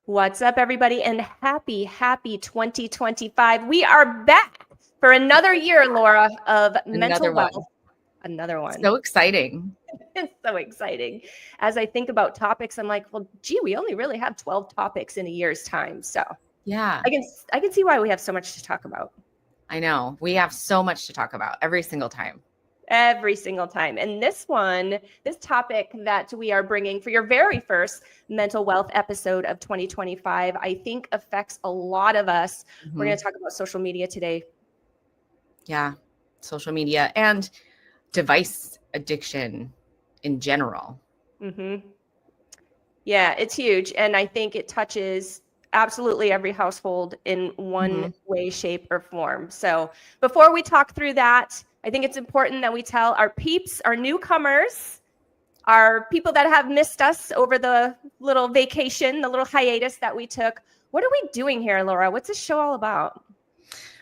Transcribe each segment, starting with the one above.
What's up, everybody, and happy 2025. We are back for another year, Laura, of mental wealth. Another one. So exciting. It's so exciting. As I think about topics, I'm like, well, gee, we only really have 12 topics in a year's time. So yeah, I can see why we have so much to talk about. I know. We have so much to talk about every single time. Every single time. And this topic that we are bringing for your very first mental wealth episode of 2025, I think affects a lot of us. Mm-hmm. We're going to talk about social media today. Yeah, social media and device addiction in general. Mm-hmm. Yeah, it's huge. And I think it touches absolutely every household in one way, shape, or form. So before we talk through that, I think it's important that we tell our peeps, our newcomers, our people that have missed us over the little vacation, the little hiatus that we took. What are we doing here, Laura? What's this show all about?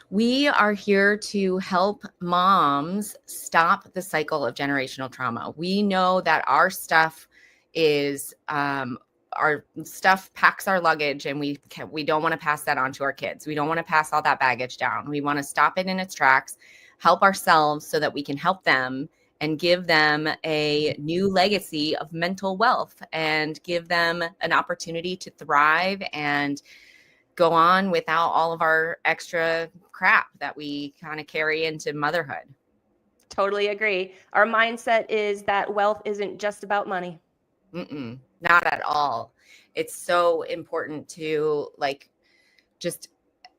We are here to help moms stop the cycle of generational trauma. We know that our stuff is our stuff packs our luggage, and we don't want to pass that on to our kids. We don't want to pass all that baggage down. We want to stop it in its tracks, help ourselves so that we can help them and give them a new legacy of mental wealth and give them an opportunity to thrive and go on without all of our extra crap that we kind of carry into motherhood. Totally agree. Our mindset is that wealth isn't just about money. Not at all. It's so important to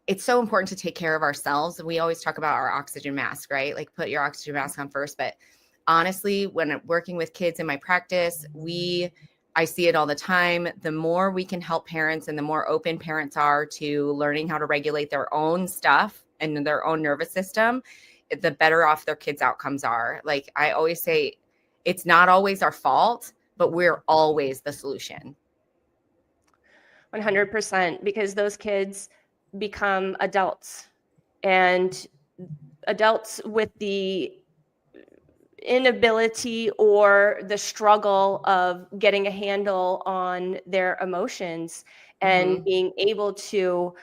it's so important to take care of ourselves. And we always talk about our oxygen mask, right? Like put your oxygen mask on first. But honestly, when I'm working with kids in my practice, I see it all the time. The more we can help parents and the more open parents are to learning how to regulate their own stuff and their own nervous system, the better off their kids' outcomes are. Like I always say, it's not always our fault, but we're always the solution. 100%, because those kids become adults, and adults with the inability or the struggle of getting a handle on their emotions and being able to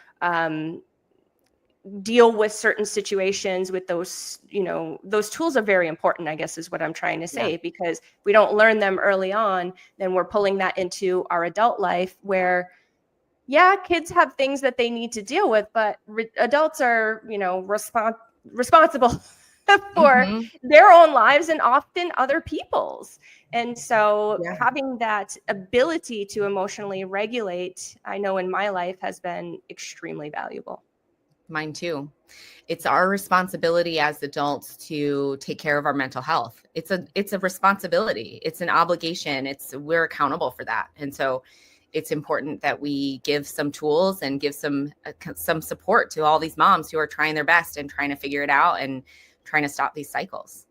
deal with certain situations with those, those tools are very important, I guess is what I'm trying to say, because if we don't learn them early on, then we're pulling that into our adult life where, kids have things that they need to deal with, but adults are, responsible for their own lives and often other people's. And so having that ability to emotionally regulate, I know in my life has been extremely valuable. Mine too. It's our responsibility as adults to take care of our mental health. It's a responsibility. It's an obligation. We're accountable for that. And so it's important that we give some tools and give some support to all these moms who are trying their best and trying to figure it out and trying to stop these cycles.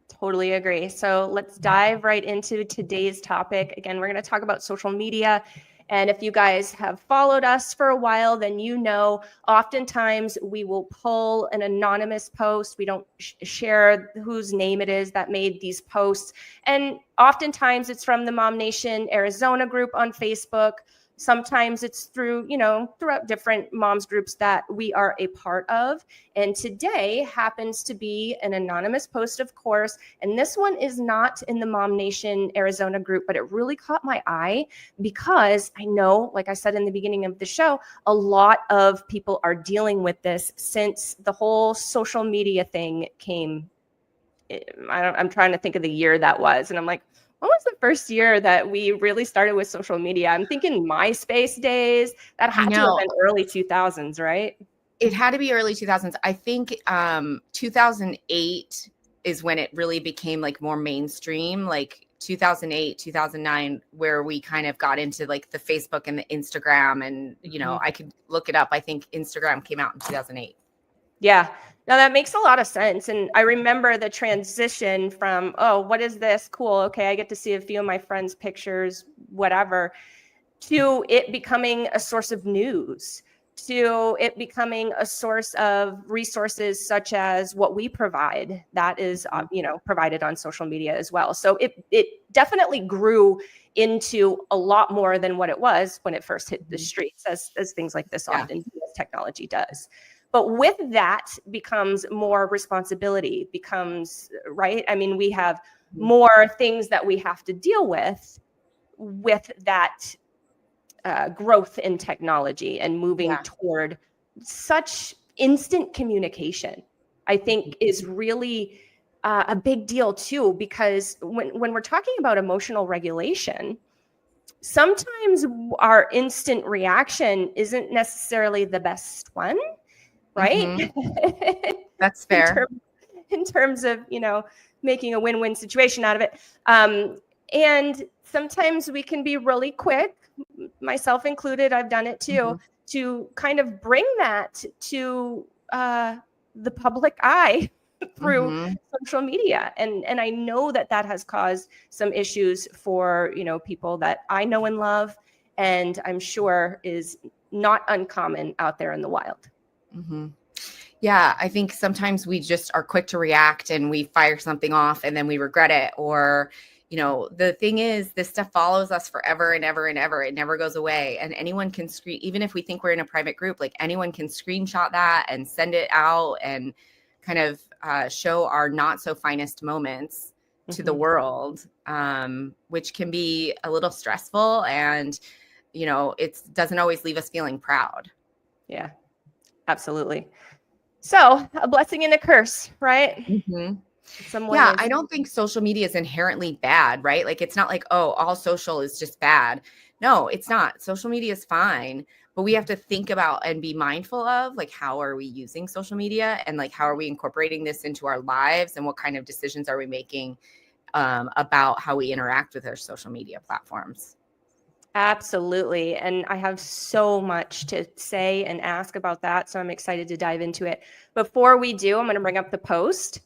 Totally agree. So let's dive right into today's topic. Again, we're going to talk about social media. And if you guys have followed us for a while, then oftentimes we will pull an anonymous post. We don't share whose name it is that made these posts. And oftentimes it's from the Mom Nation Arizona group on Facebook. Sometimes it's through, throughout different moms groups that we are a part of. And today happens to be an anonymous post, of course. And this one is not in the Mom Nation Arizona group, but it really caught my eye because I know, like I said in the beginning of the show, a lot of people are dealing with this since the whole social media thing came. I'm trying to think of the year that was. And I'm like, when was the first year that we really started with social media? I'm thinking MySpace days. That had to have been early 2000s, right? It had to be early 2000s. I think 2008 is when it really became like more mainstream, like 2008, 2009, where we kind of got into like the Facebook and the Instagram. And, I could look it up. I think Instagram came out in 2008. Yeah. Now that makes a lot of sense. And I remember the transition from, oh, what is this? Cool. Okay. I get to see a few of my friends' pictures, whatever, to it becoming a source of news, to it becoming a source of resources such as what we provide that is provided on social media as well. So it definitely grew into a lot more than what it was when it first hit the streets, as things like this often do, as technology does. But with that becomes more responsibility, right? I mean, we have more things that we have to deal with that growth in technology and moving toward such instant communication, I think is really a big deal too, because when we're talking about emotional regulation, sometimes our instant reaction isn't necessarily the best one, right? Mm-hmm. That's fair. In terms of, making a win-win situation out of it. And sometimes we can be really quick, myself included, I've done it too, to kind of bring that to the public eye through social media. And I know that has caused some issues for, people that I know and love, and I'm sure is not uncommon out there in the wild. Yeah, I think sometimes we just are quick to react and we fire something off and then we regret it. Or, the thing is, this stuff follows us forever and ever and ever. It never goes away. And anyone can even if we think we're in a private group, like anyone can screenshot that and send it out and kind of show our not so finest moments to the world, which can be a little stressful. And, it doesn't always leave us feeling proud. Yeah, absolutely. So a blessing and a curse, right? Yeah, I don't think social media is inherently bad, right? Like, it's not like, oh, all social is just bad. No, it's not. Social media is fine, but we have to think about and be mindful of, like, how are we using social media, and like, how are we incorporating this into our lives, and what kind of decisions are we making about how we interact with our social media platforms. Absolutely. And I have so much to say and ask about that. So I'm excited to dive into it. Before we do, I'm going to bring up the post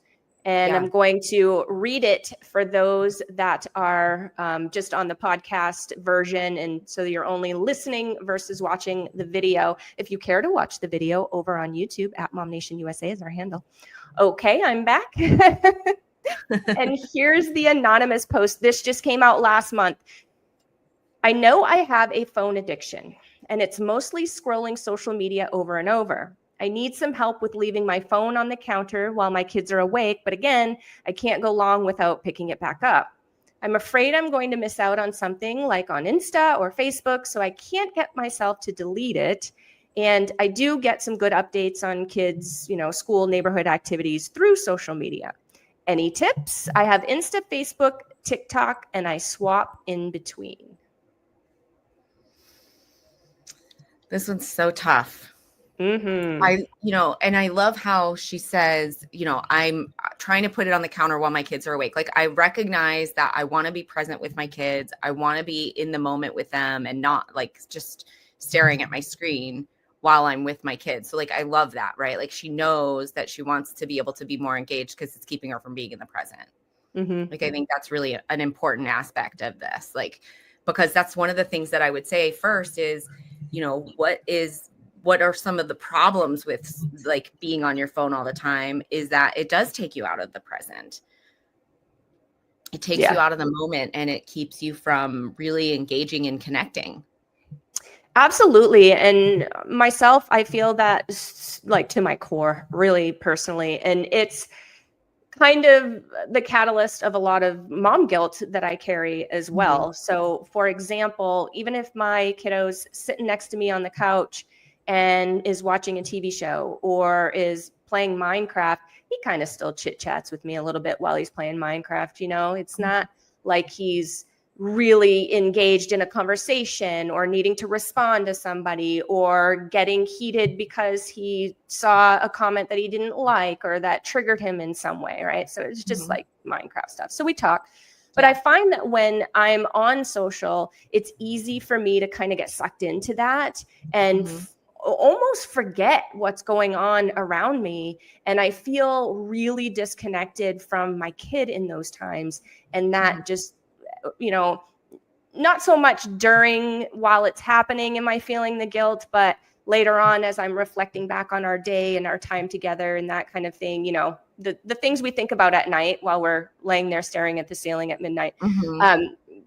and I'm going to read it for those that are just on the podcast version. And so you're only listening versus watching the video. If you care to watch the video over on YouTube, at Mom Nation USA is our handle. Okay, I'm back. And here's the anonymous post. This just came out last month. I know I have a phone addiction, and it's mostly scrolling social media over and over. I need some help with leaving my phone on the counter while my kids are awake, but again, I can't go long without picking it back up. I'm afraid I'm going to miss out on something like on Insta or Facebook, so I can't get myself to delete it. And I do get some good updates on kids, school, neighborhood activities through social media. Any tips? I have Insta, Facebook, TikTok, and I swap in between. This one's so tough. And I love how she says, I'm trying to put it on the counter while my kids are awake. Like, I recognize that I want to be present with my kids. I want to be in the moment with them and not like just staring at my screen while I'm with my kids. So like, I love that, right? Like, she knows that she wants to be able to be more engaged because it's keeping her from being in the present. Like, I think that's really an important aspect of this, like, because that's one of the things that I would say first is, what are some of the problems with like being on your phone all the time is that it does take you out of the present. It takes you out of the moment and it keeps you from really engaging and connecting. Absolutely. And myself, I feel that like to my core, really personally, and it's kind of the catalyst of a lot of mom guilt that I carry as well. So for example, even if my kiddo's sitting next to me on the couch and is watching a TV show or is playing Minecraft, he kind of still chit chats with me a little bit while he's playing Minecraft. It's not like he's really engaged in a conversation or needing to respond to somebody or getting heated because he saw a comment that he didn't like or that triggered him in some way, right? So it's just like Minecraft stuff. So we talk. But I find that when I'm on social, it's easy for me to kind of get sucked into that and almost forget what's going on around me. And I feel really disconnected from my kid in those times. And that just, not so much while it's happening am I feeling the guilt, but later on, as I'm reflecting back on our day and our time together and that kind of thing, the things we think about at night while we're laying there staring at the ceiling at midnight,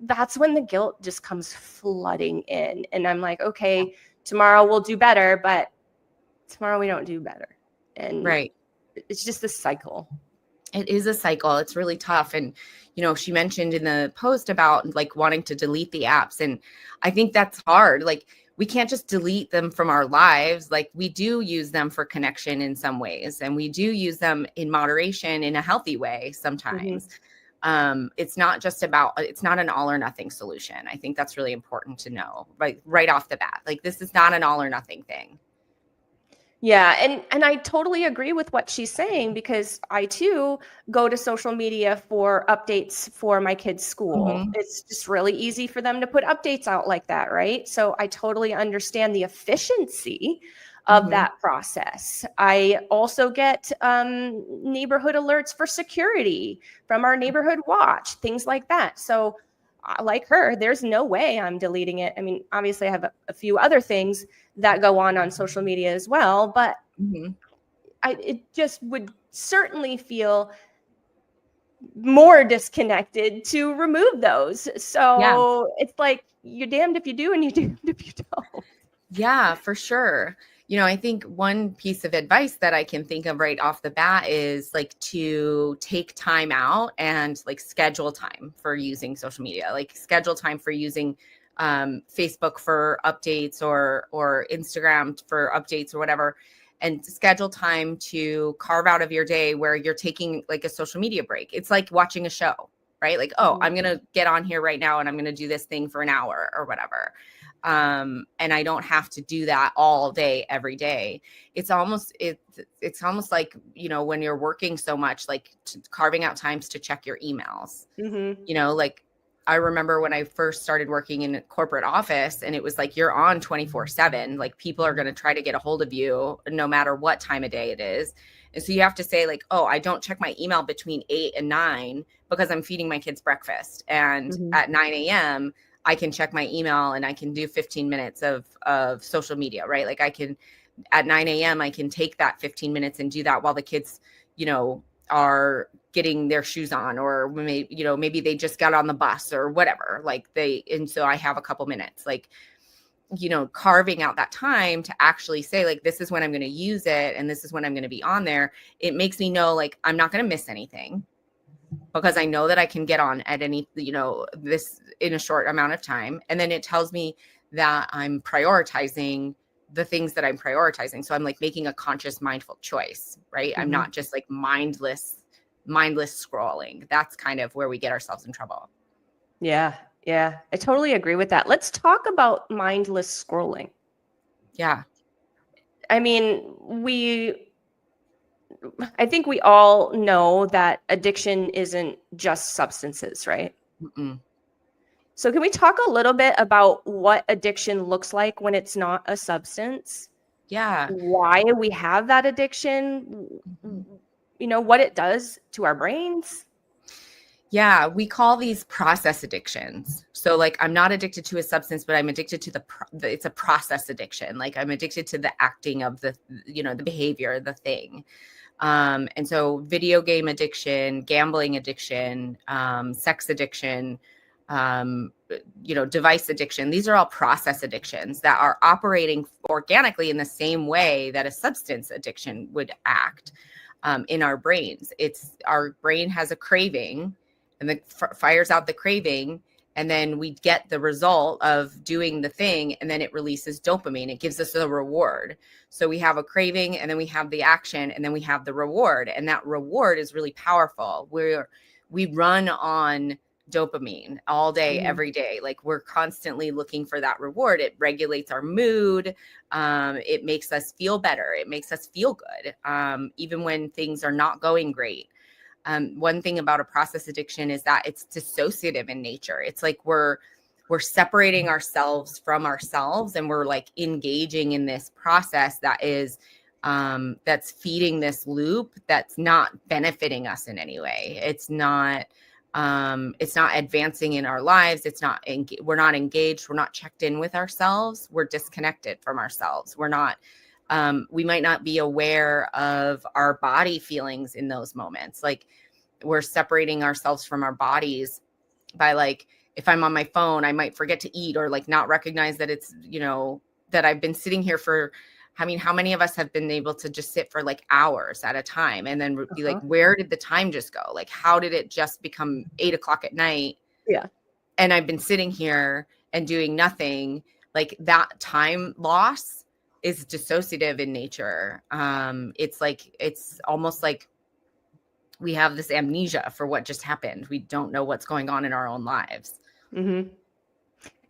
that's when the guilt just comes flooding in. And I'm like, okay, tomorrow we'll do better, but tomorrow we don't do better. And it's just this cycle. It is a cycle. It's really tough. And, she mentioned in the post about like wanting to delete the apps. And I think that's hard. Like, we can't just delete them from our lives. Like, we do use them for connection in some ways, and we do use them in moderation in a healthy way sometimes. It's not an all or nothing solution. I think that's really important to know, right off the bat. Like, this is not an all or nothing thing. Yeah. And I totally agree with what she's saying, because I too go to social media for updates for my kids' school. It's just really easy for them to put updates out like that, right? So I totally understand the efficiency of that process. I also get neighborhood alerts for security from our neighborhood watch, things like that. So like her, there's no way I'm deleting it. I mean, obviously I have a few other things that go on social media as well, but it just would certainly feel more disconnected to remove those. So it's like, you're damned if you do and you're damned if you don't. Yeah, for sure. I think one piece of advice that I can think of right off the bat is like to take time out and like schedule time for using social media, like schedule time for using Facebook for updates or Instagram for updates or whatever, and schedule time to carve out of your day where you're taking like a social media break. It's like watching a show, right? Like, I'm going to get on here right now and I'm going to do this thing for an hour or whatever. And I don't have to do that all day, every day. It's almost like, when you're working so much, like carving out times to check your emails, like I remember when I first started working in a corporate office, and it was like, you're on 24/7, like people are going to try to get a hold of you no matter what time of day it is. And so you have to say like, I don't check my email between 8 and 9 because I'm feeding my kids breakfast. And at 9 a.m., I can check my email and I can do 15 minutes of social media, right? Like I can, at 9 a.m., I can take that 15 minutes and do that while the kids, are getting their shoes on, or maybe they just got on the bus or whatever, and so I have a couple minutes, like, carving out that time to actually say like, this is when I'm going to use it. And this is when I'm going to be on there. It makes me know, like, I'm not going to miss anything, because I know that I can get on at any, this in a short amount of time. And then it tells me that I'm prioritizing the things that I'm prioritizing. So I'm like making a conscious, mindful choice, right? I'm not just like mindless scrolling. That's kind of where we get ourselves in trouble. Yeah. Yeah. I totally agree with that. Let's talk about mindless scrolling. Yeah. I mean, I think we all know that addiction isn't just substances, right? So can we talk a little bit about what addiction looks like when it's not a substance? Yeah. Why we have that addiction, what it does to our brains? Yeah, we call these process addictions. So like, I'm not addicted to a substance, but I'm addicted to it's a process addiction. Like I'm addicted to the acting of the behavior, the thing. And so video game addiction, gambling addiction, sex addiction, device addiction, these are all process addictions that are operating organically in the same way that a substance addiction would act in our brains. Our brain has a craving, and the fires out the craving, and then we get the result of doing the thing, and then it releases dopamine. It gives us a reward. So we have a craving, and then we have the action, and then we have the reward. And that reward is really powerful. We run on dopamine all day, every day. Like we're constantly looking for that reward. It regulates our mood. It makes us feel better. It makes us feel good, even when things are not going great. One thing about a process addiction is that it's dissociative in nature. It's like we're separating ourselves from ourselves, and we're like engaging in this process that is that's feeding this loop that's not benefiting us in any way. It's not It's not advancing in our lives. We're not engaged. We're not checked in with ourselves. We're disconnected from ourselves. We might not be aware of our body feelings in those moments. Like, we're separating ourselves from our bodies by, like, if I'm on my phone, I might forget to eat, or like not recognize that it's, that I've been sitting here for, I mean, how many of us have been able to just sit for like hours at a time and then be like, where did the time just go? Like, how did it just become 8 o'clock at night? Yeah. And I've been sitting here and doing nothing. Like, that time loss is dissociative in nature. It's almost like we have this amnesia for what just happened. We don't know what's going on in our own lives. Mm-hmm.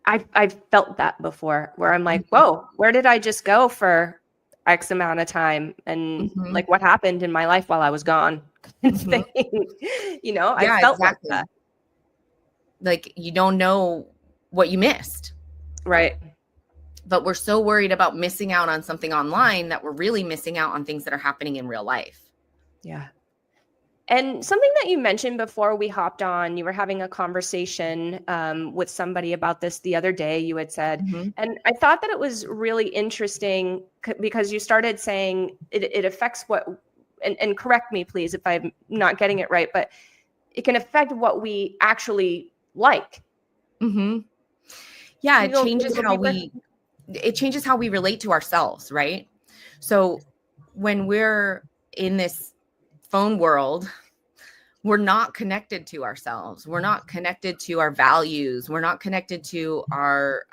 I've felt that before, where I'm like, whoa, where did I just go for X amount of time? And like, what happened in my life while I was gone? I felt exactly. like that. Like, you don't know what you missed. Right. But we're so worried about missing out on something online that we're really missing out on things that are happening in real life. Yeah. And something that you mentioned before we hopped on, you were having a conversation with somebody about this the other day, you had said, and I thought that it was really interesting because you started saying it affects what, and correct me, please, if I'm not getting it right, but it can affect what we actually like. Yeah, it changes how we relate to ourselves, right? So when we're in this phone world, we're not connected to ourselves. We're not connected to our values. We're not connected to our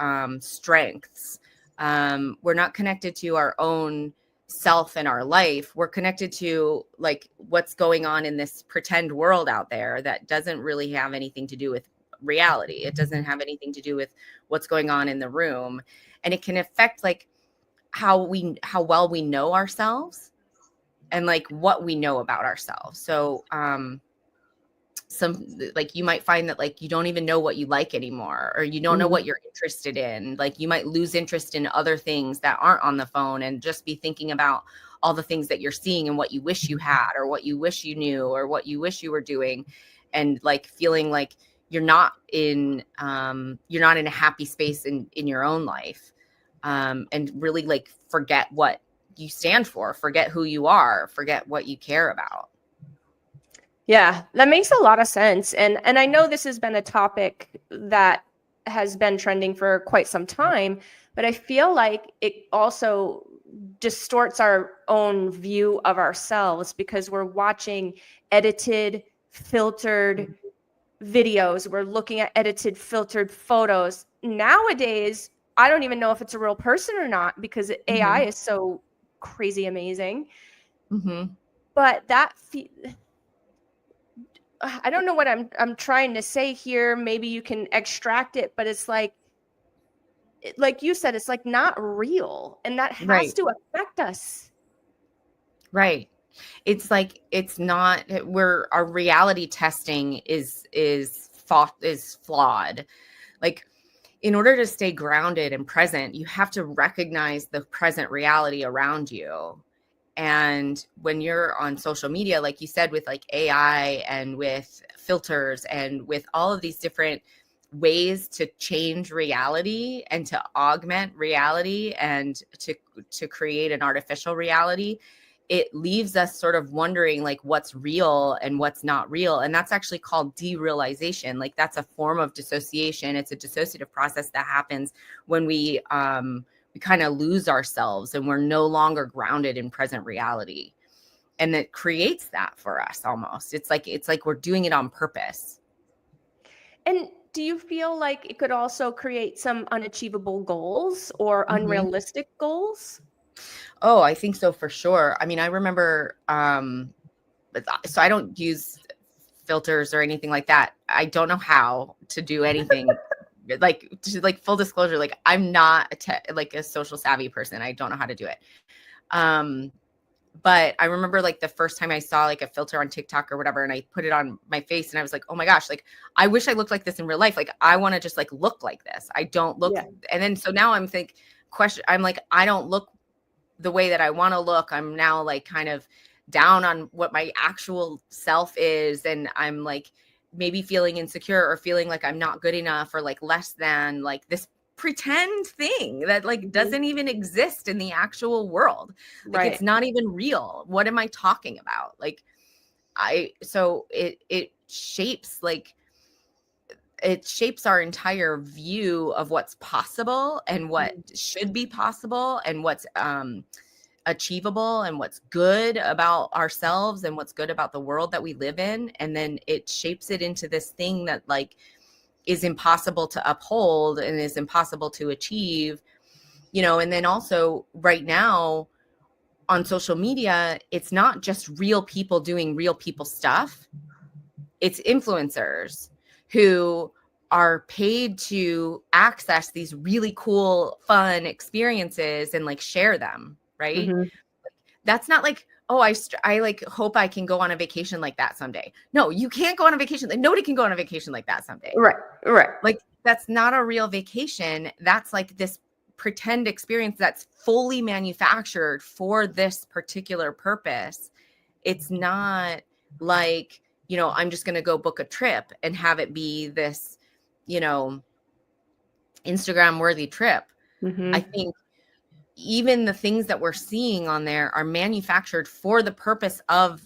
strengths. We're not connected to our own self and our life. We're connected to like what's going on in this pretend world out there that doesn't really have anything to do with reality. It doesn't have anything to do with what's going on in the room. And it can affect like how well we know ourselves and like what we know about ourselves. So some like you might find that like you don't even know what you like anymore, or you don't know what you're interested in. Like, you might lose interest in other things that aren't on the phone and just be thinking about all the things that you're seeing and what you wish you had, or what you wish you knew, or what you wish you were doing, and like feeling like you're not in a happy space in your own life, and really like forget what you stand for, forget who you are, forget what you care about. Yeah, that makes a lot of sense. And I know this has been a topic that has been trending for quite some time, but I feel like it also distorts our own view of ourselves because we're watching edited, filtered videos. We're looking at edited, filtered photos. Nowadays, I don't even know if it's a real person or not because AI is so crazy amazing. But I don't know what I'm trying to say here. Maybe you can extract it, but it's like you said, it's like not real, and that has to affect us. Right. It's like, it's not where our reality testing is flawed. Like, in order to stay grounded and present, you have to recognize the present reality around you. And when you're on social media, like you said, with like AI and with filters and with all of these different ways to change reality and to augment reality and to create an artificial reality, it leaves us sort of wondering like what's real and what's not real. And that's actually called derealization. Like, that's a form of dissociation. It's a dissociative process that happens when we kind of lose ourselves and we're no longer grounded in present reality. And it creates that for us almost. It's like we're doing it on purpose. And do you feel like it could also create some unachievable goals or unrealistic goals? Oh, I think so, for sure. I mean, I remember, so I don't use filters or anything like that. I don't know how to do anything. Like, full disclosure, like, I'm not a social savvy person. I don't know how to do it. But I remember like the first time I saw like a filter on TikTok or whatever, and I put it on my face and I was like, oh my gosh, like, I wish I looked like this in real life. Like, I want to just like look like this. I don't look. Yeah. And then, so now I'm like, I don't look the way that I want to look. I'm now like kind of down on what my actual self is. And I'm like maybe feeling insecure or feeling like I'm not good enough or like less than, like this pretend thing that like doesn't even exist in the actual world. Like Right. it's not even real. What am I talking about? Like so it shapes our entire view of what's possible and what should be possible and what's achievable and what's good about ourselves and what's good about the world that we live in. And then it shapes it into this thing that like is impossible to uphold and is impossible to achieve, and then also right now on social media, it's not just real people doing real people stuff. It's influencers who are paid to access these really cool, fun experiences and like share them, right? Mm-hmm. That's not like, oh, I like hope I can go on a vacation like that someday. No, you can't go on a vacation. Like nobody can go on a vacation like that someday. Right. Right. Like that's not a real vacation. That's like this pretend experience that's fully manufactured for this particular purpose. It's not like, I'm just going to go book a trip and have it be this, Instagram worthy trip. Mm-hmm. I think even the things that we're seeing on there are manufactured for the purpose of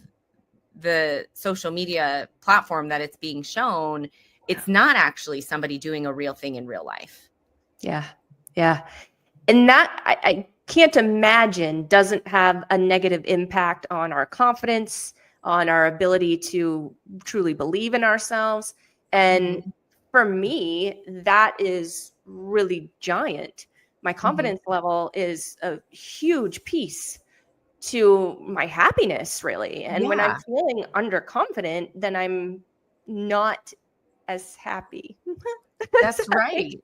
the social media platform that it's being shown. It's not actually somebody doing a real thing in real life. Yeah. Yeah. And that I can't imagine doesn't have a negative impact on our confidence, on our ability to truly believe in ourselves. And for me, that is really giant. My confidence level is a huge piece to my happiness, really. And when I'm feeling underconfident, then I'm not as happy. That's right.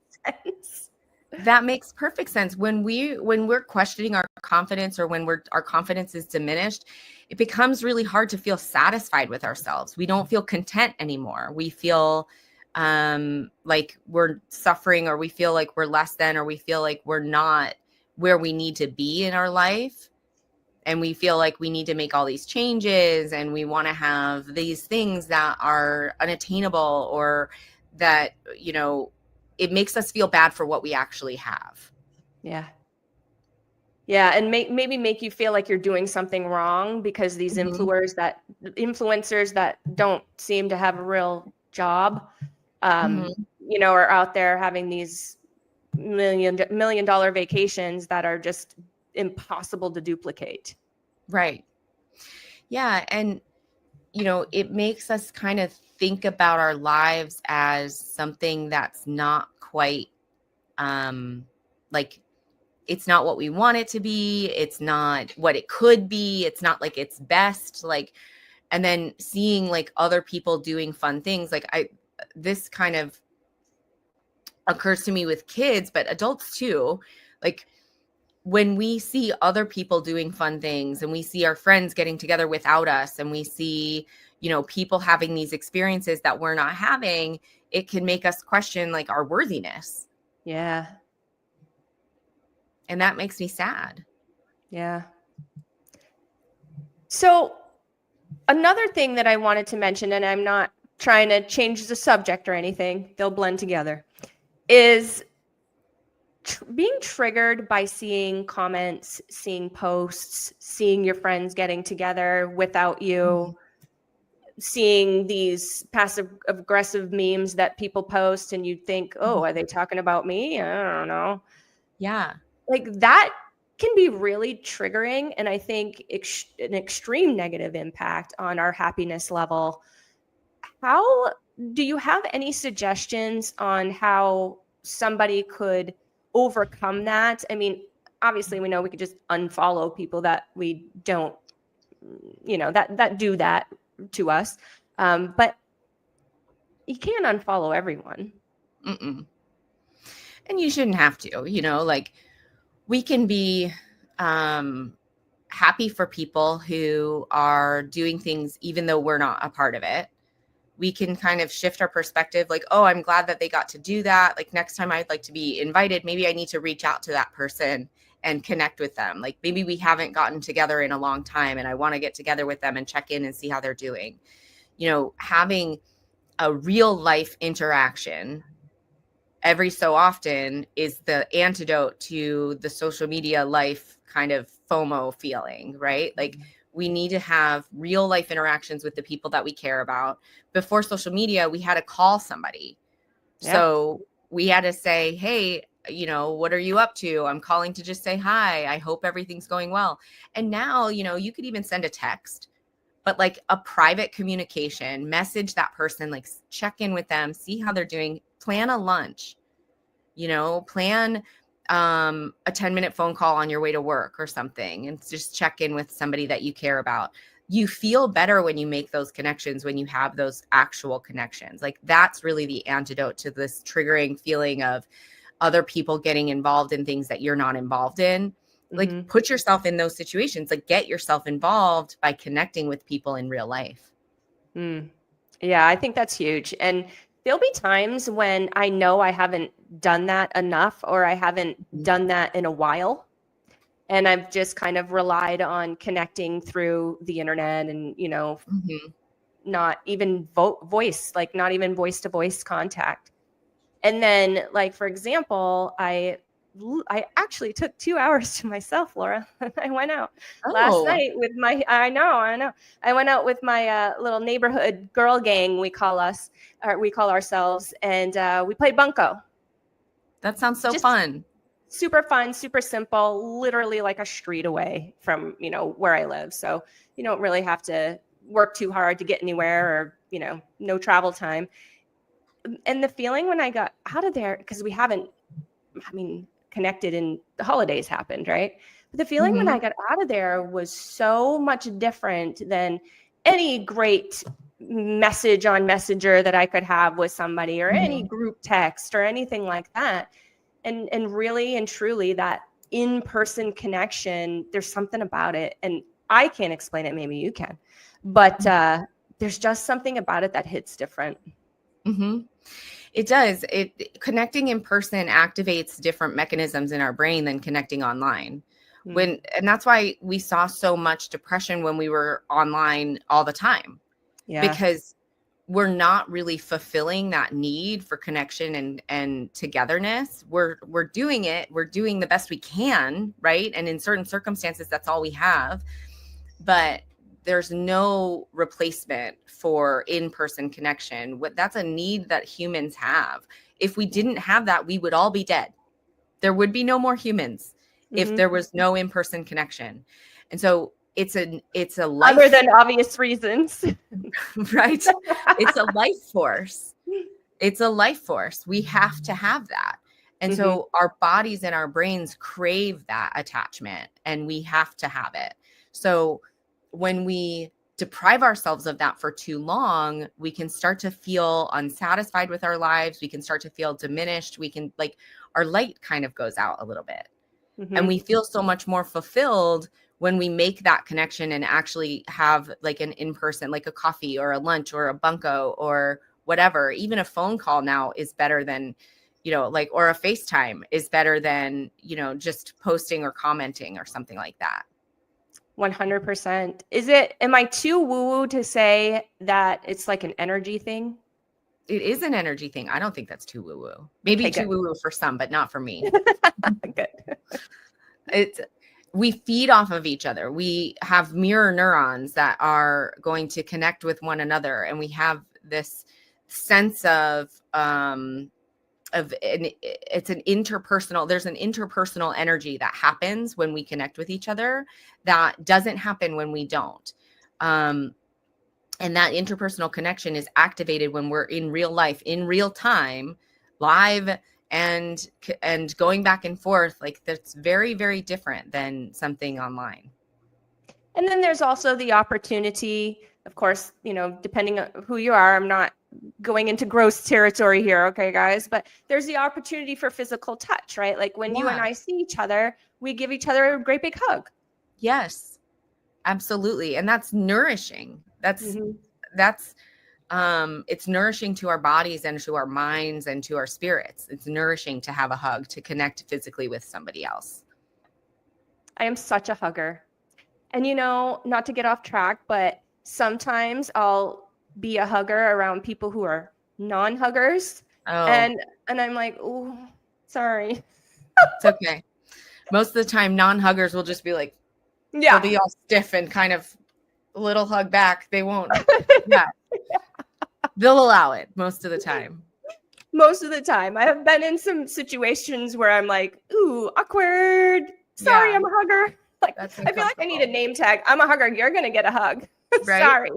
That makes perfect sense. When we're questioning our confidence or when our confidence is diminished, it becomes really hard to feel satisfied with ourselves. We don't feel content anymore. We feel like we're suffering, or we feel like we're less than, or we feel like we're not where we need to be in our life. And we feel like we need to make all these changes and we want to have these things that are unattainable, or that, it makes us feel bad for what we actually have. Yeah. Yeah. And maybe make you feel like you're doing something wrong because these influencers that don't seem to have a real job, are out there having these million dollar vacations that are just impossible to duplicate. Right. Yeah. And, it makes us kind of think about our lives as something that's not quite like, it's not what we want it to be. It's not what it could be. It's not like it's best. Like, and then seeing like other people doing fun things. Like this kind of occurs to me with kids, but adults too. Like when we see other people doing fun things and we see our friends getting together without us and we see, people having these experiences that we're not having, it can make us question like our worthiness. Yeah. And that makes me sad. Yeah. So another thing that I wanted to mention, and I'm not trying to change the subject or anything, they'll blend together, is being triggered by seeing comments, seeing posts, seeing your friends getting together without you, seeing these passive aggressive memes that people post and you think, oh, are they talking about me? I don't know. Yeah. Like that can be really triggering. And I think an extreme negative impact on our happiness level. How do you have any suggestions on how somebody could overcome that? I mean, obviously we know we could just unfollow people that we don't, that do that to us. But you can't unfollow everyone. And you shouldn't have to, like we can be happy for people who are doing things even though we're not a part of it. We can kind of shift our perspective, like, oh, I'm glad that they got to do that. Like next time I'd like to be invited. Maybe I need to reach out to that person and connect with them. Like maybe we haven't gotten together in a long time and I want to get together with them and check in and see how they're doing. Having a real life interaction every so often is the antidote to the social media life kind of FOMO feeling, right? Like we need to have real life interactions with the people that we care about. Before social media, we had to call somebody. Yeah. So we had to say, hey, what are you up to? I'm calling to just say hi. I hope everything's going well. And now, you could even send a text, but like a private communication, message that person, like check in with them, see how they're doing, plan a lunch, plan a 10-minute phone call on your way to work or something, and just check in with somebody that you care about. You feel better when you make those connections, when you have those actual connections. Like that's really the antidote to this triggering feeling of other people getting involved in things that you're not involved in. Like put yourself in those situations, like get yourself involved by connecting with people in real life. Yeah, I think that's huge. And there'll be times when I know I haven't done that enough, or I haven't done that in a while. And I've just kind of relied on connecting through the internet and, not even voice, like not even voice to voice contact. And then, like, for example, I actually took 2 hours to myself, Laura. I went out last night with my, I know. I went out with my little neighborhood girl gang, we call ourselves. And we played bunco. That sounds so fun. Super fun, super simple, literally like a street away from, where I live. So you don't really have to work too hard to get anywhere, or, no travel time. And the feeling when I got out of there, because we haven't, connected, and the holidays happened, right? But the feeling when I got out of there was so much different than any great message on Messenger that I could have with somebody, or any group text or anything like that. And really and truly, that in-person connection, there's something about it. And I can't explain it. Maybe you can. But there's just something about it that hits different. It does. Connecting in person activates different mechanisms in our brain than connecting online. And that's why we saw so much depression when we were online all the time. Yeah. Because we're not really fulfilling that need for connection and togetherness. We're doing it. We're doing the best we can, right? And in certain circumstances, that's all we have. But there's no replacement for in-person connection. That's a need that humans have. If we didn't have that, we would all be dead. There would be no more humans if there was no in-person connection. And so it's a life, other than obvious reasons, right? It's a life force. It's a life force. We have to have that. And so our bodies and our brains crave that attachment, and we have to have it. So when we deprive ourselves of that for too long, we can start to feel unsatisfied with our lives. We can start to feel diminished. We can, like, our light kind of goes out a little bit. And we feel so much more fulfilled when we make that connection and actually have like an in-person, like a coffee or a lunch or a bunco or whatever. Even a phone call now is better than, or a FaceTime is better than, just posting or commenting or something like that. 100%. Am I too woo-woo to say that it's like an energy thing? It is an energy thing. I don't think that's too woo-woo. Maybe too woo-woo for some, but not for me. Good. We feed off of each other. We have mirror neurons that are going to connect with one another. And we have this sense of it's an interpersonal, there's an interpersonal energy that happens when we connect with each other that doesn't happen when we don't. And that interpersonal connection is activated when we're in real life, in real time, live, and going back and forth. Like, that's very, very different than something online. And then there's also the opportunity, of course, depending on who you are, I'm not going into gross territory here, okay, guys, but there's the opportunity for physical touch, right? Like when you and I see each other, we give each other a great big hug. Yes, absolutely. And that's nourishing. That's it's nourishing to our bodies and to our minds and to our spirits. It's nourishing to have a hug, to connect physically with somebody else. I am such a hugger. And not to get off track, but sometimes I'll be a hugger around people who are non-huggers. Oh, And I'm like, oh, sorry. it's okay. Most of the time, non-huggers will just be like, they'll Yeah. be all stiff and kind of a little hug back. They won't. Yeah. They'll allow it most of the time. Most of the time. I have been in some situations where I'm like, ooh, awkward. Sorry, Yeah. I'm a hugger. Like, That's I feel like I need a name tag. I'm a hugger. You're going to get a hug. Right? Sorry.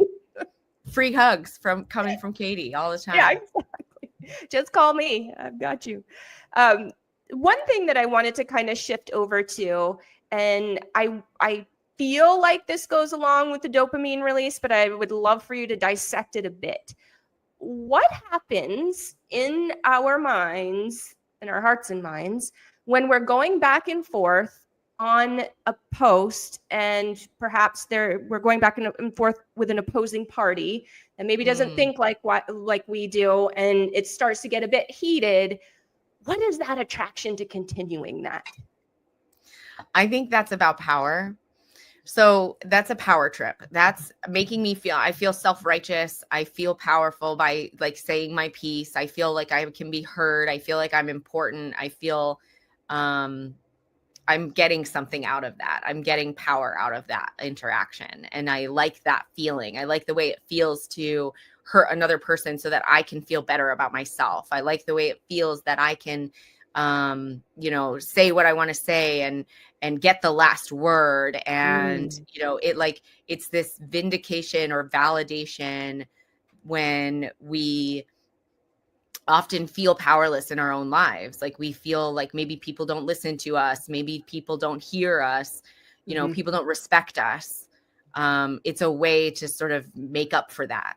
Free hugs coming from Katie all the time. Yeah, exactly. Just call me. I've got you. One thing that I wanted to kind of shift over to, and I feel like this goes along with the dopamine release, but I would love for you to dissect it a bit. What happens in our minds, in our hearts and minds, when we're going back and forth on a post, and perhaps we're going back and forth with an opposing party that maybe doesn't think like we do, and it starts to get a bit heated? What is that attraction to continuing that? I think that's about power. So that's a power trip. That's making me I feel self-righteous. I feel powerful by like saying my piece. I feel like I can be heard. I feel like I'm important. I feel I'm getting something out of that. I'm getting power out of that interaction. And I like that feeling. I like the way it feels to hurt another person so that I can feel better about myself. I like the way it feels that I can, say what I want to say and get the last word. And, it's this vindication or validation when we often feel powerless in our own lives. Like we feel like maybe people don't listen to us. Maybe people don't hear us. People don't respect us. It's a way to sort of make up for that.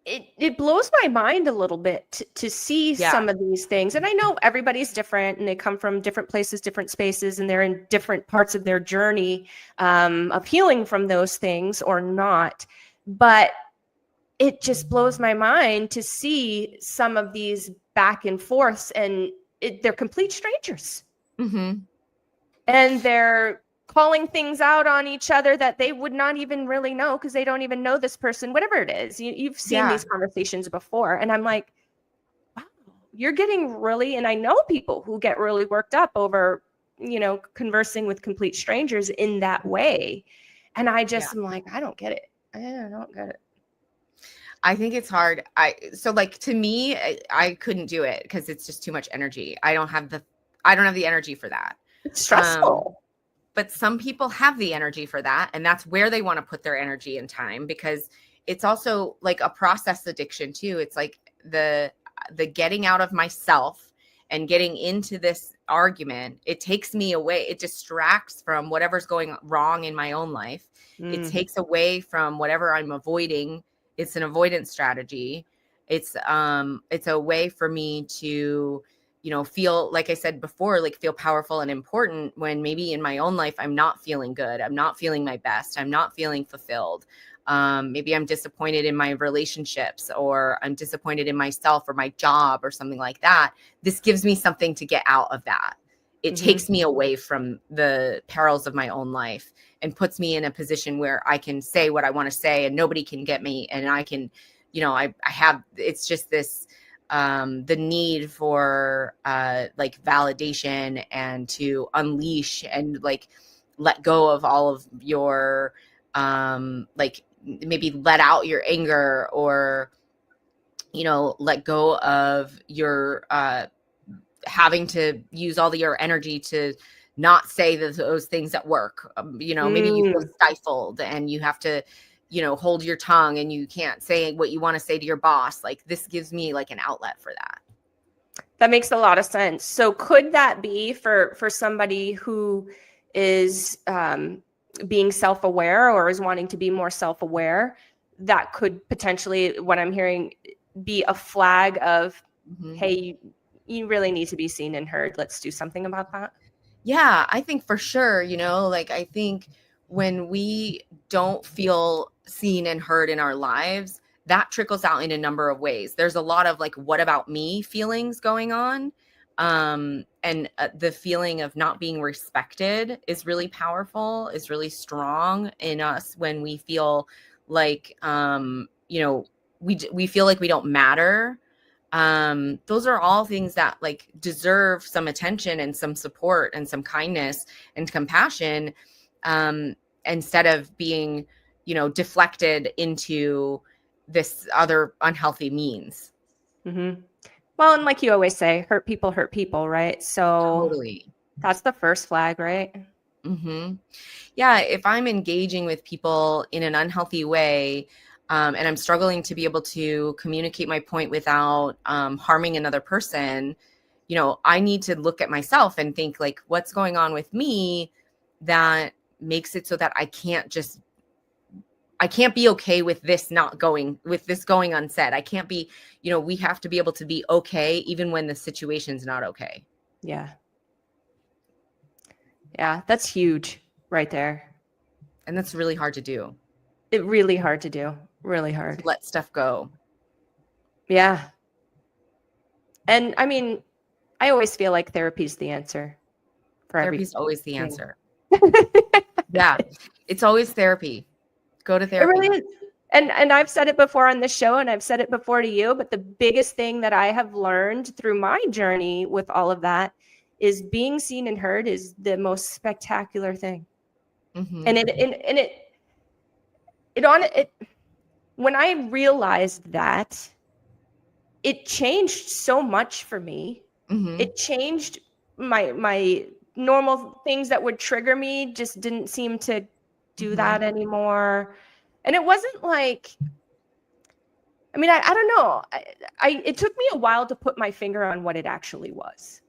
It blows my mind a little bit to see some of these things. And I know everybody's different and they come from different places, different spaces, and they're in different parts of their journey of healing from those things or not. But it just blows my mind to see some of these back and forths, and they're complete strangers. Mm-hmm. And they're calling things out on each other that they would not even really know because they don't even know this person, whatever it is. You've seen these conversations before. And I'm like, wow, you're getting really, and I know people who get really worked up over, conversing with complete strangers in that way. And I just am like, I don't get it. I don't get it. I think it's hard. To me, I couldn't do it because it's just too much energy. I don't have the energy for that. It's stressful. But some people have the energy for that. And that's where they want to put their energy and time, because it's also like a process addiction too. It's like the getting out of myself and getting into this argument. It takes me away. It distracts from whatever's going wrong in my own life. It takes away from whatever I'm avoiding. It's an avoidance strategy. It's a way for me to, feel, like I said before, like feel powerful and important when maybe in my own life, I'm not feeling good. I'm not feeling my best. I'm not feeling fulfilled. Maybe I'm disappointed in my relationships, or I'm disappointed in myself or my job or something like that. This gives me something to get out of that. It takes me away from the perils of my own life and puts me in a position where I can say what I want to say and nobody can get me. And I can, I have, it's just this, the need for like validation and to unleash and like let go of all of your like maybe let out your anger, or let go of your having to use all your energy to not say those things at work. Maybe you feel stifled and you have to hold your tongue and you can't say what you want to say to your boss. Like this gives me like an outlet for that. That makes a lot of sense. So could that be for somebody who is being self-aware or is wanting to be more self-aware, that could potentially, what I'm hearing, be a flag of, hey, you really need to be seen and heard. Let's do something about that. Yeah, I think for sure, I think when we don't feel seen and heard in our lives, that trickles out in a number of ways. There's a lot of like, what about me feelings going on. And the feeling of not being respected is really powerful, is really strong in us when we feel like, we feel like we don't matter. Those are all things that like deserve some attention and some support and some kindness and compassion, instead of being, deflected into this other unhealthy means. Mm-hmm. Well, and like you always say, hurt people, right? So Totally. that's the first flag, right? Mm-hmm. Yeah. If I'm engaging with people in an unhealthy way, and I'm struggling to be able to communicate my point without harming another person, I need to look at myself and think like, what's going on with me that makes it so that I can't be okay with this going unsaid. I can't be, we have to be able to be okay even when the situation's not okay. Yeah. Yeah, that's huge right there. And that's really hard to do. It's really hard to do. Really hard. To let stuff go. Yeah. And I mean, I always feel like therapy's the answer for Therapy's everything. always the answer. Yeah. It's always therapy. Go to therapy. It really is. And I've said it before on the show, and I've said it before to you, but the biggest thing that I have learned through my journey with all of that is being seen and heard is the most spectacular thing. Mm-hmm. And when I realized that, it changed so much for me. Mm-hmm. It changed my normal things that would trigger me just didn't seem to do that anymore. And it wasn't like, I mean, I don't know. It took me a while to put my finger on what it actually was.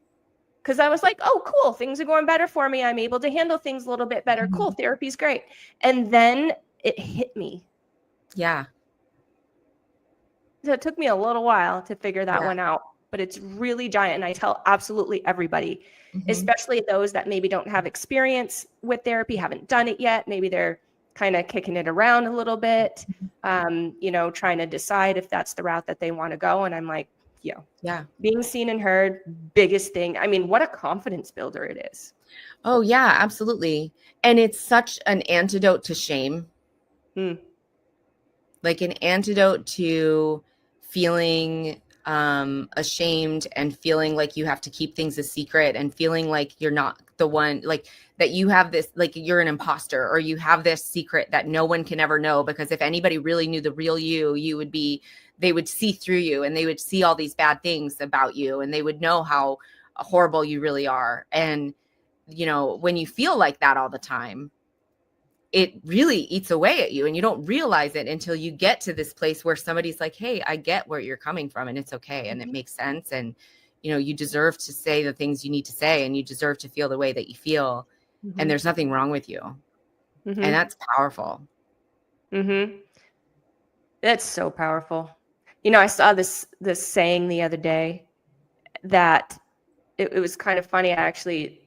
Because I was like, oh, cool, things are going better for me. I'm able to handle things a little bit better. Cool, therapy's great. And then it hit me. Yeah. So it took me a little while to figure that one out, but it's really giant. And I tell absolutely everybody, especially those that maybe don't have experience with therapy, haven't done it yet. Maybe they're kind of kicking it around a little bit, trying to decide if that's the route that they want to go. And I'm like, being seen and heard, biggest thing. I mean, what a confidence builder it is. Oh, yeah, absolutely. And it's such an antidote to shame. Like an antidote to feeling ashamed and feeling like you have to keep things a secret and feeling like you're not the one, like that you have this, like you're an imposter or you have this secret that no one can ever know, because if anybody really knew the real they would see through you and they would see all these bad things about you and they would know how horrible you really are. And, when you feel like that all the time, it really eats away at you and you don't realize it until you get to this place where somebody's like, hey, I get where you're coming from and it's okay. And it makes sense. And, you deserve to say the things you need to say and you deserve to feel the way that you feel. And there's nothing wrong with you. And that's powerful. That's so powerful. I saw this saying the other day that it was kind of funny. I actually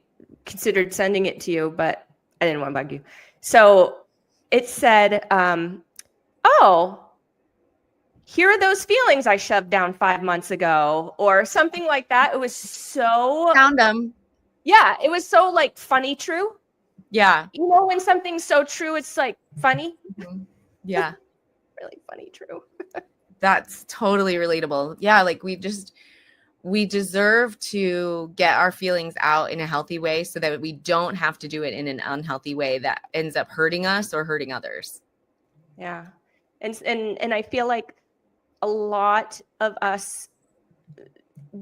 considered sending it to you, but I didn't want to bug you. So it said, oh, here are those feelings I shoved down 5 months ago, or something like that. It was so found them. Yeah, it was so like funny true. Yeah. When something's so true, it's like funny. Yeah. Really funny true. That's totally relatable. Yeah, like we deserve to get our feelings out in a healthy way so that we don't have to do it in an unhealthy way that ends up hurting us or hurting others. Yeah. And I feel like a lot of us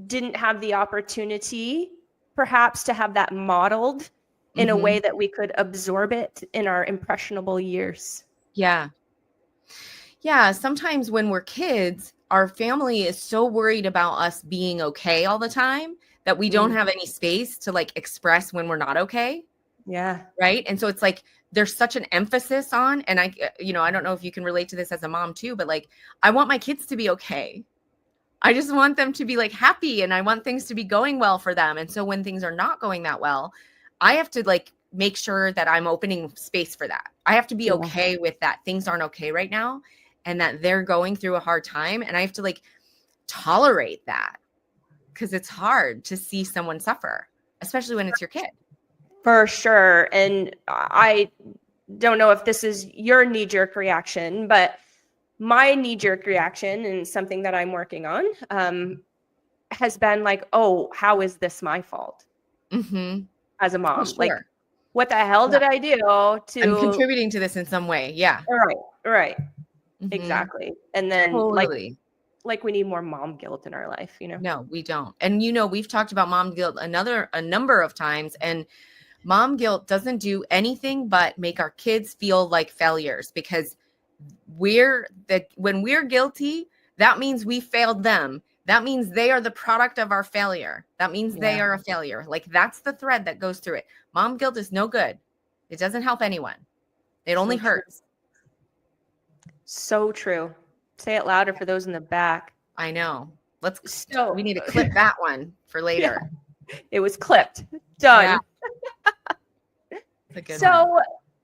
didn't have the opportunity perhaps to have that modeled in a way that we could absorb it in our impressionable years. Yeah. Yeah. Sometimes when we're kids, our family is so worried about us being okay all the time that we don't have any space to like express when we're not okay. Yeah. Right. And so it's like, there's such an emphasis on, and I don't know if you can relate to this as a mom too, but like, I want my kids to be okay. I just want them to be like happy and I want things to be going well for them. And so when things are not going that well, I have to like make sure that I'm opening space for that. I have to be okay with that. Things aren't okay right now and that they're going through a hard time. And I have to like tolerate that because it's hard to see someone suffer, especially when it's your kid. For sure. And I don't know if this is your knee-jerk reaction, but my knee-jerk reaction, and something that I'm working on, has been like, oh, how is this my fault as a mom? Sure. Like, what the hell did I do to... I'm contributing to this in some way. Yeah. Right. Exactly. And then Totally. like we need more mom guilt in our life, you know? No, we don't. And, you know, we've talked about mom guilt a number of times, and mom guilt doesn't do anything but make our kids feel like failures, because when we're guilty, that means we failed them. That means they are the product of our failure. That means they are a failure. Like, that's the thread that goes through it. Mom guilt is no good. It doesn't help anyone. It only hurts. So true. Say it louder for those in the back. I know. We need to clip that one for later. Yeah. It was clipped. Done. Yeah. So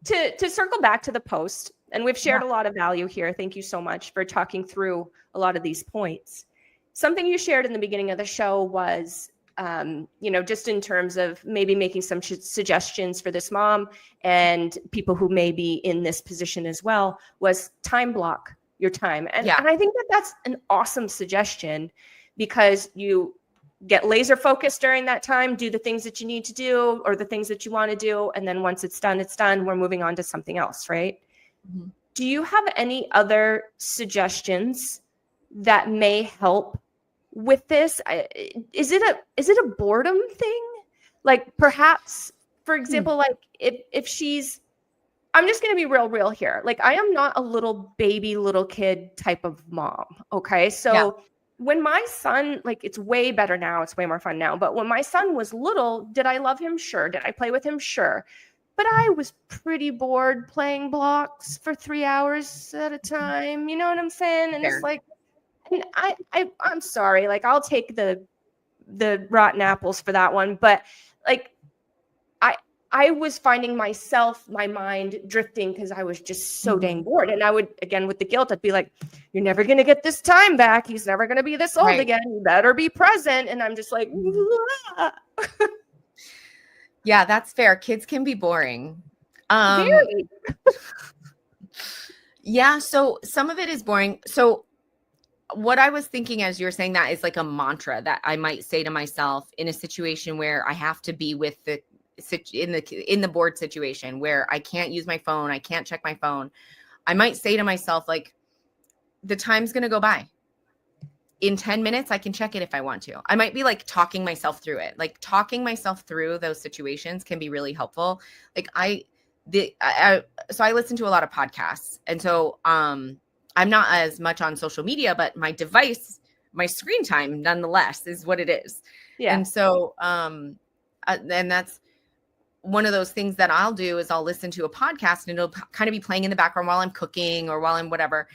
to circle back to the post, and we've shared a lot of value here. Thank you so much for talking through a lot of these points. Something you shared in the beginning of the show was, just in terms of maybe making some suggestions for this mom and people who may be in this position as well, was time block your time. And I think that that's an awesome suggestion, because you get laser focused during that time, do the things that you need to do or the things that you want to do. And then once it's done, we're moving on to something else, right? Mm-hmm. Do you have any other suggestions that may help with this? Is it a boredom thing? Like, perhaps, for example, like if she's, I'm just going to be real here. Like, I am not a little kid type of mom. Okay. So when my son, like, it's way better now. It's way more fun now. But when my son was little, did I love him? Sure. Did I play with him? Sure. But I was pretty bored playing blocks for 3 hours at a time. You know what I'm saying? And it's like, and I'm sorry. Like, I'll take the rotten apples for that one. But like, I was finding my mind drifting because I was just so dang bored. And I would, again, with the guilt, I'd be like, you're never going to get this time back. He's never going to be this old again. You better be present. And I'm just like, yeah, that's fair. Kids can be boring. Very. Yeah. So some of it is boring. So what I was thinking as you're saying that is like a mantra that I might say to myself in a situation where I have to be with in the board situation where I can't use my phone. I can't check my phone. I might say to myself, like, the time's going to go by. In 10 minutes, I can check it if I want to. I might be like talking myself through it. Like, talking myself through those situations can be really helpful. Like so I listen to a lot of podcasts. And so I'm not as much on social media, but my device, my screen time nonetheless is what it is. Yeah. And so, and that's one of those things that I'll do is I'll listen to a podcast and it'll kind of be playing in the background while I'm cooking or while I'm whatever.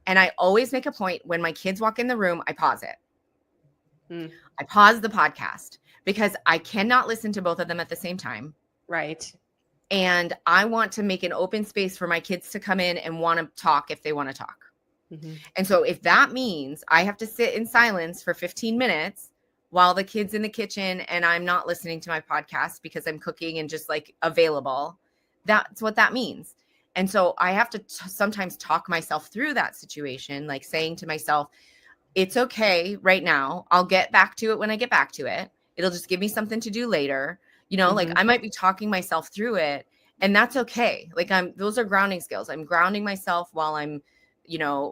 And I always make a point when my kids walk in the room, I pause it. I pause the podcast because I cannot listen to both of them at the same time. Right. And I want to make an open space for my kids to come in and want to talk if they want to talk. Mm-hmm. And so if that means I have to sit in silence for 15 minutes while the kid's in the kitchen and I'm not listening to my podcast because I'm cooking and just like available, that's what that means. And so I have to sometimes talk myself through that situation, like saying to myself, it's okay right now. I'll get back to it when I get back to it. It'll just give me something to do later. You know, like I might be talking myself through it, and that's okay. Like those are grounding skills. I'm grounding myself while I'm,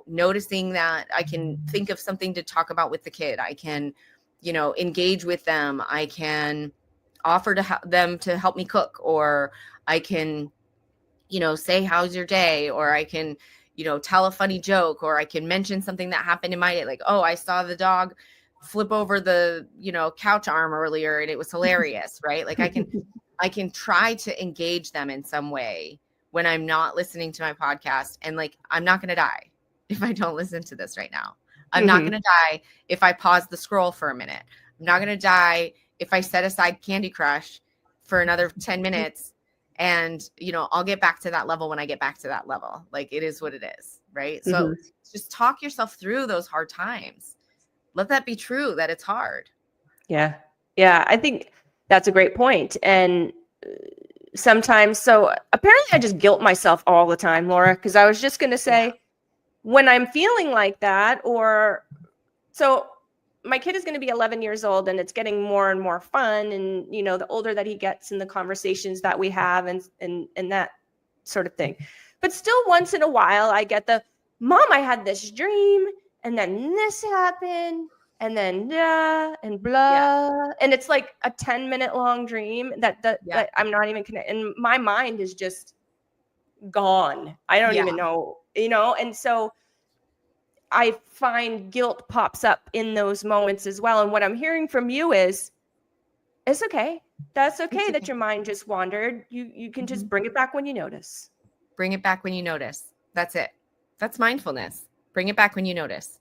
noticing that I can think of something to talk about with the kid. I can, engage with them. I can offer to them to help me cook, or I can, say, how's your day? Or I can, tell a funny joke, or I can mention something that happened in my day. Like, oh, I saw the dog flip over the, couch arm earlier and it was hilarious. Right. Like I can try to engage them in some way when I'm not listening to my podcast. And like, I'm not going to die if I don't listen to this right now. I'm not going to die if I pause the scroll for a minute. I'm not going to die if I set aside Candy Crush for another 10 minutes. And, I'll get back to that level when I get back to that level. Like, it is what it is. Right. So just talk yourself through those hard times. Let that be true, that it's hard. Yeah. Yeah. I think that's a great point. And sometimes, so apparently I just guilt myself all the time, Laura, because I was just going to say, when I'm feeling like that, or so my kid is going to be 11 years old and it's getting more and more fun. And, you know, the older that he gets and the conversations that we have and that sort of thing. But still once in a while, I get the, Mom, I had this dream and then this happened and then blah and blah. And it's like a 10-minute long dream that I'm not even connected. And my mind is just gone. I don't even know, you know? And so I find guilt pops up in those moments as well. And what I'm hearing from you is, it's okay. That's okay that your mind just wandered. You can just bring it back when you notice. Bring it back when you notice. That's it. That's mindfulness. Bring it back when you notice.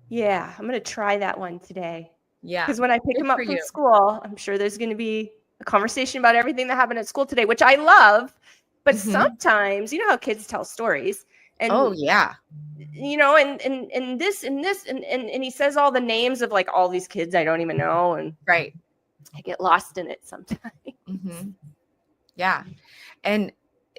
Yeah, I'm going to try that one today. Yeah. Because when I pick him up from school, I'm sure there's going to be a conversation about everything that happened at school today, which I love. But sometimes, you know how kids tell stories. And, you know, and this and this, and he says all the names of like all these kids I don't even know. And I get lost in it sometimes. Yeah. And,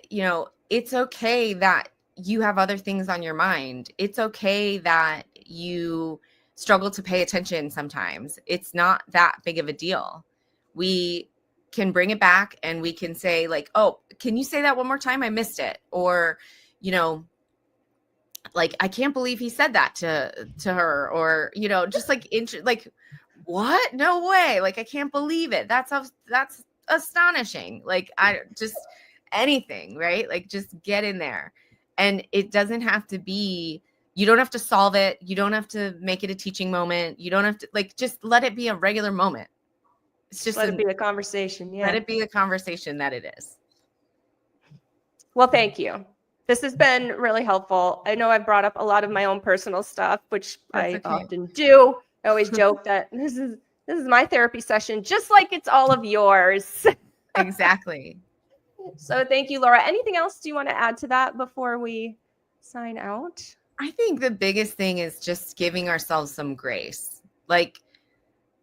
you know, it's okay that you have other things on your mind. It's okay that you struggle to pay attention sometimes. It's not that big of a deal. We can bring it back and we can say like, oh, can you say that one more time? I missed it. Or, you know, like, I can't believe he said that to her, or, you know, just like, like, what? No way. Like, I can't believe it. That's astonishing. Like, I just, anything, right? Like, just get in there. And it doesn't have to be, you don't have to solve it. You don't have to make it a teaching moment. You don't have to, like, just let it be a regular moment. It's just let it be a conversation. Yeah. Let it be a conversation that it is. Well, thank you. This has been really helpful. I know I've brought up a lot of my own personal stuff, which I often do. I always joke that this is my therapy session, just like it's all of yours. Exactly. So thank you, Laura. Anything else do you want to add to that before we sign out? I think the biggest thing is just giving ourselves some grace. Like,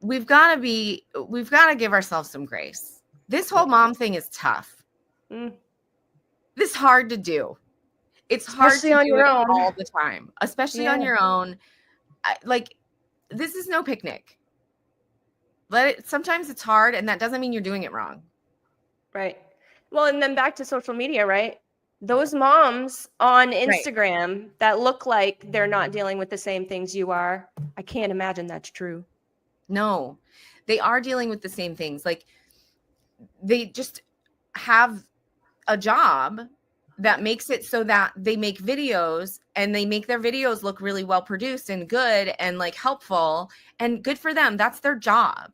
we've got to give ourselves some grace. This whole mom thing is tough. This is hard to do. It's especially hard to do it all the time, especially on your own. Like, this is no picnic. Sometimes it's hard, and that doesn't mean you're doing it wrong. Right. Well, and then back to social media, right? Those moms on Instagram that look like they're not dealing with the same things you are, I can't imagine that's true. No, they are dealing with the same things. Like, they just have a job that makes it so that they make videos, and they make their videos look really well produced and good and like helpful, and good for them. That's their job.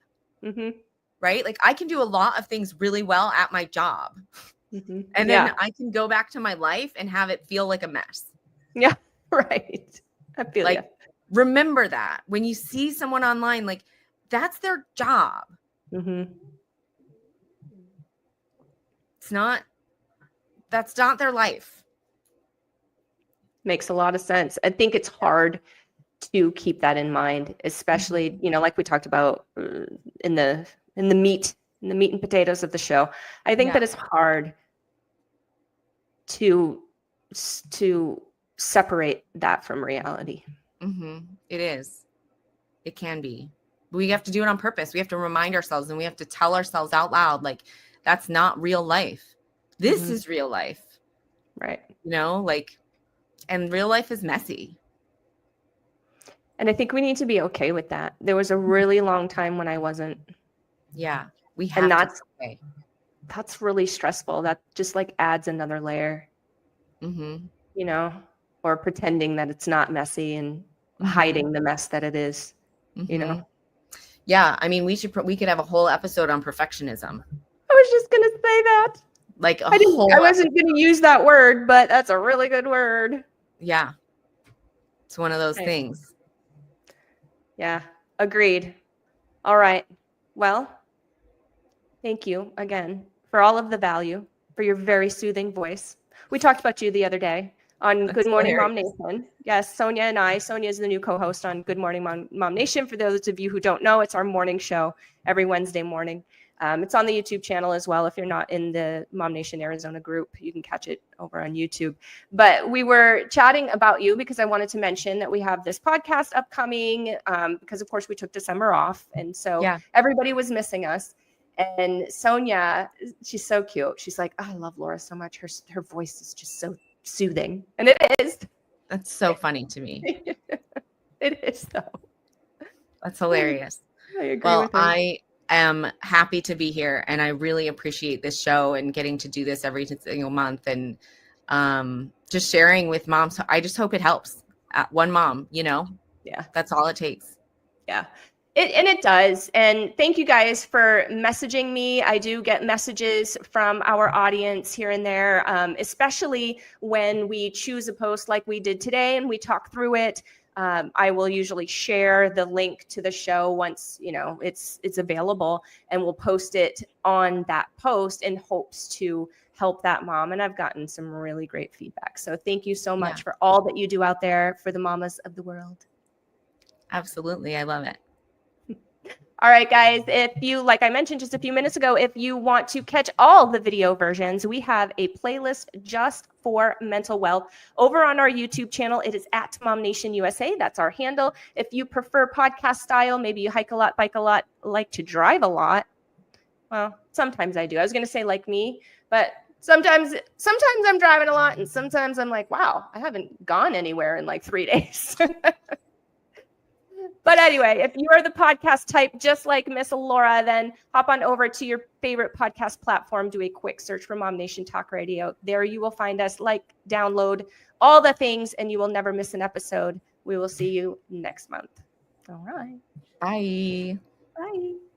Right? Like, I can do a lot of things really well at my job. And then I can go back to my life and have it feel like a mess. Yeah, right. I feel like, remember that when you see someone online, like, that's their job. That's not their life. Makes a lot of sense. I think it's hard to keep that in mind, especially, you know, like we talked about in the meat and potatoes of the show. I think that it's hard to separate that from reality. It is. It can be. We have to do it on purpose. We have to remind ourselves, and we have to tell ourselves out loud, like, that's not real life. This is real life. Right. You know, like, and real life is messy. And I think we need to be okay with that. There was a really long time when I wasn't. Yeah. We have to be okay. That's really stressful. That just like adds another layer. You know, or pretending that it's not messy and hiding the mess that it is. You know. Yeah, I mean, we could have a whole episode on perfectionism. I was just gonna say that. Like, I wasn't gonna use that word, but that's a really good word. Yeah. It's one of those things. Yeah, agreed. All right. Well, thank you again for all of the value, for your very soothing voice. We talked about you the other day on Good Morning Mom Nation. Yes, Sonia and I. Sonia is the new co-host on Good Morning Mom Nation. For those of you who don't know, it's our morning show every Wednesday morning. It's on the YouTube channel as well. If you're not in the Mom Nation Arizona group, you can catch it over on YouTube. But we were chatting about you because I wanted to mention that we have this podcast upcoming because, of course, we took December off. And so everybody was missing us. And Sonia, she's so cute. She's like, oh, I love Laura so much. Her voice is just so soothing. And it is. That's so funny to me. It is, though. That's hilarious. I agree well, with her. I am happy to be here, and I really appreciate this show and getting to do this every single month, and just sharing with moms. I just hope it helps one mom, Yeah, that's all it takes. Yeah. It does. And thank you guys for messaging me. I do get messages from our audience here and there, especially when we choose a post like we did today and we talk through it. I will usually share the link to the show once, it's available, and we'll post it on that post in hopes to help that mom. And I've gotten some really great feedback. So thank you so much for all that you do out there for the mamas of the world. Absolutely. I love it. All right, guys, if you, like I mentioned just a few minutes ago, if you want to catch all the video versions, we have a playlist just for mental wealth over on our YouTube channel. It is at Mom Nation USA. That's our handle. If you prefer podcast style, maybe you hike a lot, bike a lot, like to drive a lot. Well, sometimes I do. I was going to say like me, but sometimes I'm driving a lot, and sometimes I'm like, wow, I haven't gone anywhere in like 3 days. But anyway, if you are the podcast type, just like Miss Laura, then hop on over to your favorite podcast platform, do a quick search for Mom Nation Talk Radio. There you will find us, download all the things, and you will never miss an episode. We will see you next month. All right. Bye. Bye.